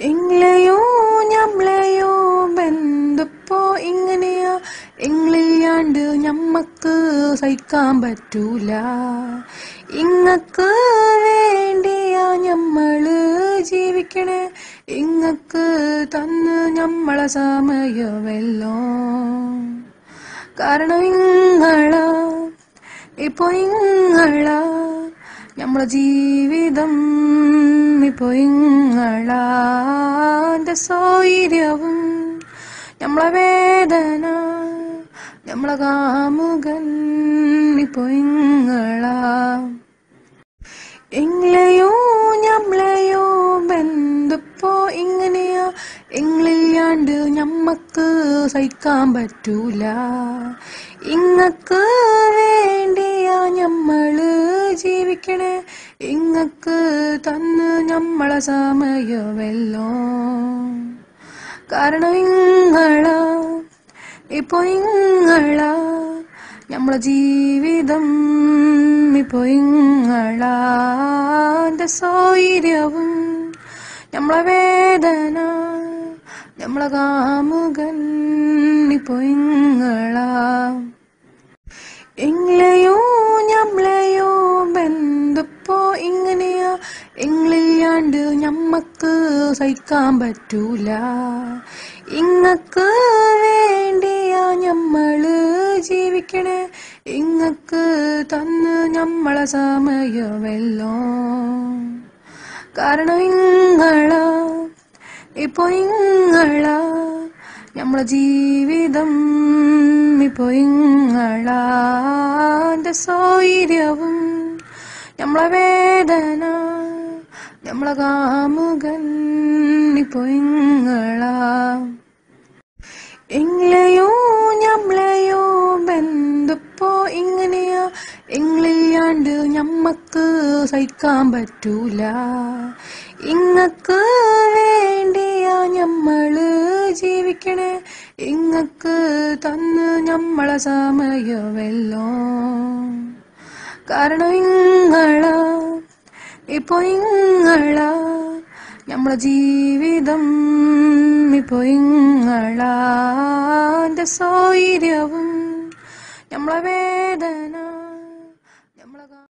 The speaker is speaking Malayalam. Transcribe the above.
ഇങ്ങളെയോ ഞമ്മളെയോ ബന്ധപ്പോ ഇങ്ങനെയാ. ഇങ്ങളില്ലാണ്ട് ഞമ്മക്ക് സഹിക്കാൻ പറ്റൂല. ഇങ്ങക്ക് വേണ്ടിയാ ഞമ്മള് ജീവിക്കണേ. ഇങ്ങക്ക് തന്ന് ഞമ്മളെ സമയമെല്ലോ. കാരണം ഇങ്ങളാ, ഇപ്പൊ ഇങ്ങളാ ഞമ്മളെ ജീവിതം. ഇപ്പൊ ഇങ്ങളാ എന്റെ സൗര്യവും ഞമ്മളെ വേദന, ഞമ്മളെ കാമുകൻ. ഇപ്പൊ ഇങ്ങളാ. ഇങ്ങളെയോ ഞമ്മളെയോ ബന്ധപ്പോ ഇങ്ങനെയാ. ഇങ്ങളില്ലാണ്ട് ഞമ്മക്ക് സഹിക്കാൻ പറ്റൂല. ഇങ്ങക്ക് വേണ്ടിയാ ഞമ്മള് ജീവിക്കണേ. ഇങ്ങക്ക് തന്ന് ഞമ്മളെ സമയമെല്ലോ. കാരണം ഇങ്ങളാ, ഇപ്പൊ ഇങ്ങളാ ഞമ്മളെ ജീവിതം. ഇപ്പൊ ഇങ്ങളാ എന്റെ സൗര്യവും ഞമ്മളെ വേദന, ഞമ്മളെ കാമുകൻ. ഇപ്പൊ ഇങ്ങളാ. ഇങ്ങളെയോ ഞമ്മളെയോ ബന്ധപ്പോ ഇങ്ങനെയാ. ഇങ്ങളില്ലാണ്ട് ഞമ്മക്ക് സഹിക്കാൻ പറ്റൂല. ഇങ്ങക്ക് വേണ്ടിയാ ഞമ്മള് ജീവിക്കണേ. ഇങ്ങക്ക് തന്ന് ഞമ്മളെ സമയമെല്ലോ. കാരണം ഇങ്ങളാ, ഇപ്പൊ ഇങ്ങളാ ഞമ്മളെ ജീവിതം. ഇപ്പൊ ഇങ്ങളാ എന്റെ സൗര്യവും ഞമ്മളെ വേദന, ഞമ്മളെ കാമുകൻ. ഇപ്പൊ ഇങ്ങളാ. ഇങ്ങളെയോ ഞമ്മളെയോ ബന്ധപ്പോ ഇങ്ങനെയാ. ഇങ്ങളില്ലാണ്ട് ഞമ്മക്ക് സഹിക്കാൻ പറ്റൂല. ഇങ്ങക്ക് വേണ്ടിയാ ഞമ്മള് ജീവിക്കണേ. ഇങ്ങക്ക് തന്ന് ഞമ്മളെ സമയമെല്ലോ. കാരണം ഇങ്ങളാ, ഇപ്പൊ ഇങ്ങളാ ഞമ്മളെ ജീവിതം. ഇപ്പൊ ഇങ്ങളാ എന്റെ സൗര്യവും ഞമ്മളെ വേദന,